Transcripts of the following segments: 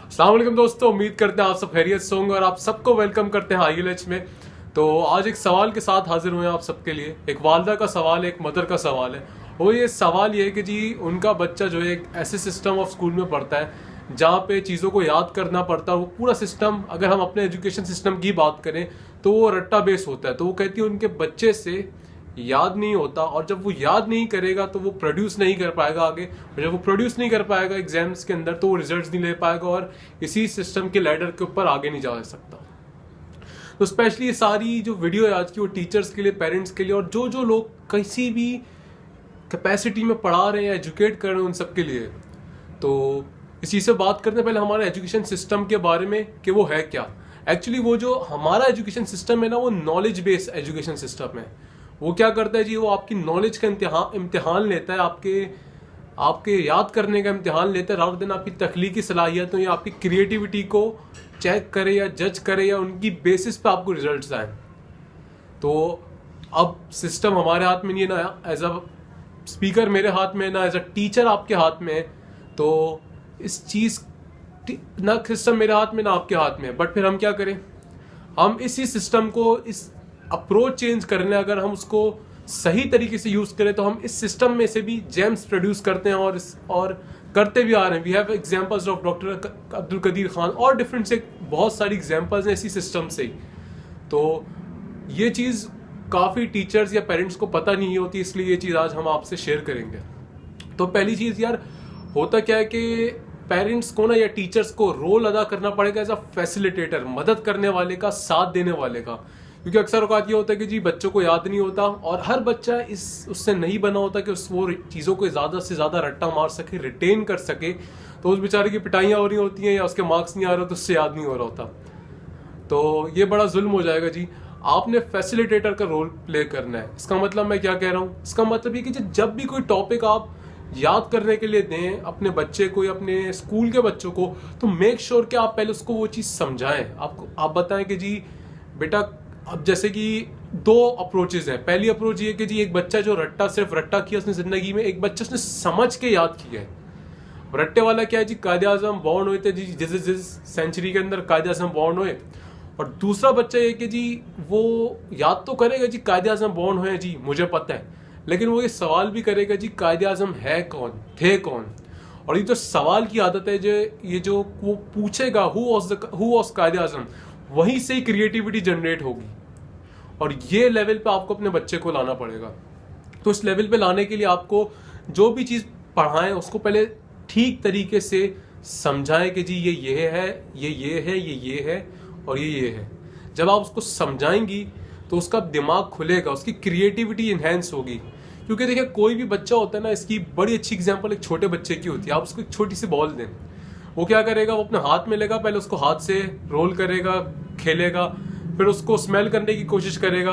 अस्सलाम वालेकुम दोस्तों, उम्मीद करते हैं आप सब खैरियत से होंगे और आप सबको वेलकम करते हैं IELTS में। तो आज एक सवाल के साथ हाजिर हुए हैं आप सबके लिए। एक वालदा का सवाल है, एक मदर का सवाल है। वो ये सवाल ये है कि जी उनका बच्चा जो है एक ऐसे सिस्टम ऑफ स्कूल में पढ़ता है जहाँ पे चीज़ों को याद करना पड़ता है। वो पूरा सिस्टम, अगर हम अपने एजुकेशन सिस्टम की बात करें तो वो रट्टा बेस होता है। तो वो कहती है उनके बच्चे से याद नहीं होता, और जब वो याद नहीं करेगा तो वो प्रोड्यूस नहीं कर पाएगा आगे, और जब वो प्रोड्यूस नहीं कर पाएगा एग्जाम्स के अंदर तो वो रिजल्ट्स नहीं ले पाएगा और इसी सिस्टम के लैडर के ऊपर आगे नहीं जा सकता। तो स्पेशली ये सारी जो वीडियो है आज की, वो टीचर्स के लिए, पेरेंट्स के लिए, और जो जो लोग किसी भी कैपेसिटी में पढ़ा रहे हैं, एजुकेट कर रहे हैं, उन सब के लिए। तो इस चीज़ से बात करने पहले हमारे एजुकेशन सिस्टम के बारे में कि वो है क्या। एक्चुअली वो जो हमारा एजुकेशन सिस्टम है ना, वो नॉलेज बेस्ड एजुकेशन सिस्टम है। वो क्या करता है जी, वो आपकी नॉलेज का इम्तिहान लेता है, आपके याद करने का इम्तिहान लेता है, रादर देन आपकी तख्लीकी सलाहियतों या आपकी क्रिएटिविटी को चेक करे या जज करे या उनकी बेसिस पे आपको रिजल्ट्स आए। तो अब सिस्टम हमारे हाथ में नहीं है ना, एज अ स्पीकर मेरे हाथ में है ना, एज अ टीचर आपके हाथ में है। तो इस चीज़ ना सिस्टम मेरे हाथ में ना आपके हाथ में है। बट फिर हम क्या करें, हम इसी सिस्टम को, इस अप्रोच चेंज करने, अगर हम उसको सही तरीके से यूज करें तो हम इस सिस्टम में से भी जेम्स प्रोड्यूस करते हैं और करते भी आ रहे हैं। We have examples of doctor Abdul Qadeer Khan और डिफरेंट से बहुत सारी एग्जांपल्स हैं इसी सिस्टम से ही। तो ये चीज़ काफ़ी टीचर्स या पेरेंट्स को पता नहीं होती, इसलिए ये चीज़ आज हम आपसे शेयर करेंगे। तो पहली चीज़ यार, होता क्या है कि पेरेंट्स को ना या टीचर्स को रोल अदा करना पड़ेगा एज अ फैसिलिटेटर, मदद करने वाले का, साथ देने वाले का। क्योंकि अक्सर औकात ये होता है कि जी बच्चों को याद नहीं होता, और हर बच्चा उससे नहीं बना होता कि वो चीज़ों को ज़्यादा से ज़्यादा रट्टा मार सके, रिटेन कर सके। तो उस बेचारे की पिटाइयाँ हो रही होती हैं या उसके मार्क्स नहीं आ रहे तो उससे याद नहीं हो रहा होता। तो ये बड़ा जुल्म हो जाएगा जी। आपने फैसिलिटेटर का रोल प्ले करना है। इसका मतलब मैं क्या कह रहा हूँ, इसका मतलब ये कि जब भी कोई टॉपिक आप याद करने के लिए दें अपने बच्चे को या अपने स्कूल के बच्चों को, तो मेक श्योर कि आप पहले उसको वो चीज़ समझाएं। आप बताएं कि जी बेटा, अब जैसे कि दो अप्रोचेज हैं। पहली अप्रोच ये कि जी एक बच्चा जो सिर्फ रट्टा किया उसने जिंदगी में, एक बच्चा उसने समझ के याद किया है। रट्टे वाला क्या है जी, कायदे आजम बॉर्न हुए थे जी, जिस सेंचुरी के अंदर कायदे आजम बॉर्न हुए। और दूसरा बच्चा ये कि जी वो याद तो करेगा जी कायदे आजम बॉर्न हुए जी, मुझे पता है, लेकिन वो ये सवाल भी करेगा जी कायदे आजम है कौन, थे कौन। और ये जो सवाल की आदत है, ये जो वो पूछेगा हु वाज कायदे आजम, वहीं से ही क्रिएटिविटी जनरेट होगी। और ये लेवल पे आपको अपने बच्चे को लाना पड़ेगा। तो इस लेवल पे लाने के लिए आपको जो भी चीज़ पढ़ाएं उसको पहले ठीक तरीके से समझाएं कि जी ये है, ये है, ये है और ये है। जब आप उसको समझाएंगी तो उसका दिमाग खुलेगा, उसकी क्रिएटिविटी इन्हेंस होगी। क्योंकि देखिए कोई भी बच्चा होता है ना, इसकी बड़ी अच्छी एग्जांपल एक छोटे बच्चे की होती है। आप उसको एक छोटी सी बॉल दें, वो क्या करेगा, वो अपने हाथ में लेगा, पहले उसको हाथ से रोल करेगा, खेलेगा, फिर उसको स्मेल करने की कोशिश करेगा,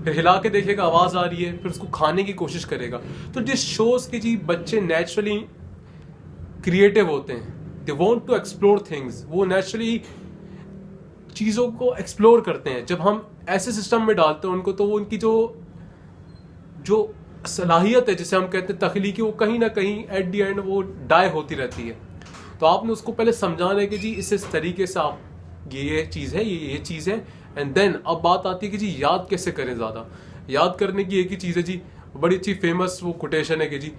फिर हिला के देखेगा आवाज आ रही है, फिर उसको खाने की कोशिश करेगा। तो दिस शोज कि जी बच्चे नेचुरली क्रिएटिव होते हैं, they want to explore things, वो नेचुरली चीज़ों को एक्सप्लोर करते हैं। जब हम ऐसे सिस्टम में डालते हैं उनको, तो वो उनकी जो सलाहियत है जिसे हम कहते हैं तख्लीकी, वो कहीं ना कहीं एट दी एंड वो डाई होती रहती है। तो आपने उसको पहले समझाना है कि जी इस तरीके से आप ये चीज़ है, ये चीज़ है। एंड देन अब बात आती है कि जी याद कैसे करें। ज़्यादा याद करने की एक ही चीज़ है जी, बड़ी अच्छी फेमस वो कोटेशन है कि जी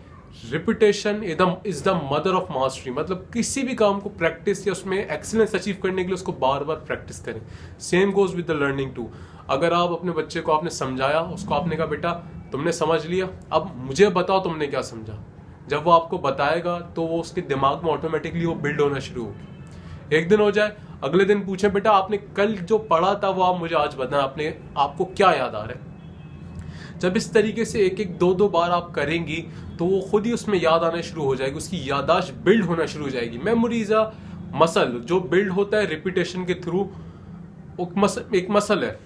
repetition is the mother of mastery. मतलब किसी भी काम को प्रैक्टिस या उसमें एक्सीलेंस अचीव करने के लिए उसको बार बार प्रैक्टिस करें। Same goes with the learning too. अगर आप अपने बच्चे को आपने समझाया, उसको आपने कहा बेटा तुमने समझ लिया, अब मुझे बताओ तुमने क्या समझा। जब वो आपको बताएगा तो वो उसके दिमाग में ऑटोमेटिकली वो बिल्ड होना शुरू होगी। एक दिन हो जाए, अगले दिन पूछे बेटा आपने कल जो पढ़ा था वो आप मुझे आज बताएं, आपको क्या याद आ रहा है। जब इस तरीके से एक एक दो बार आप करेंगी तो वो खुद ही उसमें याद आना शुरू हो जाएगी, उसकी याददाश्त बिल्ड होना शुरू हो जाएगी। मेमोरी इज अ मसल जो बिल्ड होता है रिपीटेशन के थ्रू, एक मसल है।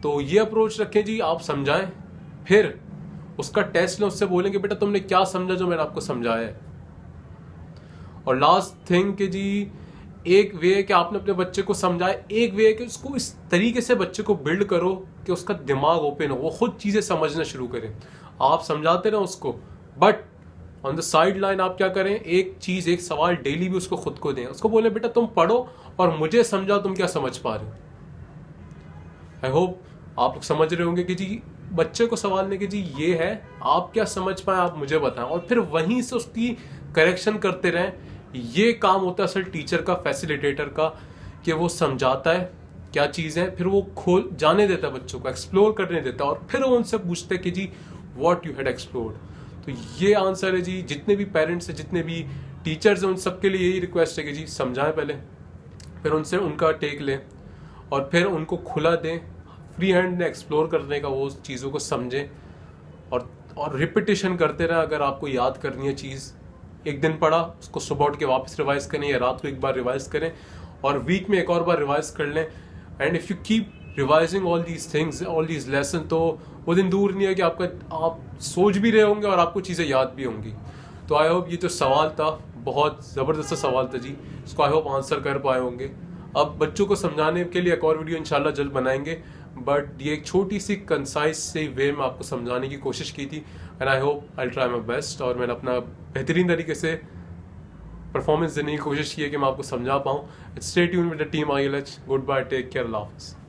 तो ये अप्रोच रखें जी, आप समझाएं, फिर उसका टेस्ट लें, उससे बोलेंगे बेटा तुमने क्या समझा जो मैंने आपको समझाया है। और लास्ट थिंग कि जी एक वे है कि आपने अपने बच्चे को समझाए, एक वे है कि उसको इस तरीके से बच्चे को बिल्ड करो कि उसका दिमाग ओपन हो, वो खुद चीज़ें समझना शुरू करे। आप समझाते ना उसको, but on the side line आप क्या करें, एक सवाल डेली भी उसको खुद को दें, उसको बोले बेटा तुम पढ़ो और मुझे समझाओ तुम क्या समझ पा रहे हो। आई होप आप लोग समझ रहे होंगे कि जी बच्चे को सवाल नहीं कि जी ये है, आप क्या समझ पाए आप मुझे बताएं, और फिर वहीं से उसकी करेक्शन करते रहें। ये काम होता है असल टीचर का, फैसिलिटेटर का, कि वो समझाता है क्या चीज़ है, फिर वो खोल जाने देता है बच्चों को, एक्सप्लोर करने देता है, और फिर वो उनसे पूछते हैं कि जी व्हाट यू हैड एक्सप्लोर्ड। तो ये आंसर है जी। जितने भी पेरेंट्स हैं, जितने भी टीचर्स हैं, उन सबके लिए यही रिक्वेस्ट है कि जी समझाएं पहले, फिर उनसे उनका टेक लें और फिर उनको खुला दें, फ्री हैंड में एक्सप्लोर करने का, वो चीज़ों को समझें और रिपीटिशन करते रहें। अगर आपको याद करनी है चीज़, एक दिन पढ़ा उसको सुबह उठ के वापस रिवाइज करें या रात को एक बार रिवाइज करें और वीक में एक और बार रिवाइज कर लें। And if you keep revising all these things, all these lesson, तो वो दिन दूर नहीं है कि आप सोच भी रहे होंगे और आपको चीज़ें याद भी होंगी। तो आई होप ये जो सवाल था बहुत ज़बरदस्त सवाल था जी, इसको आई होप आंसर कर पाए होंगे। अब बच्चों को समझाने के लिए एक और वीडियो इंशाल्लाह जल्द बनाएंगे, बट ये एक छोटी सी कंसाइज से वे में आपको समझाने की कोशिश की थी। And I hope I try my best, और मैंने अपना बेहतरीन तरीके से परफॉर्मेंस देने की कोशिश की है कि मैं आपको समझा पाऊँ। Stay tuned with the team ILH। Goodbye, take care, अल्लाह हाफ़िज़।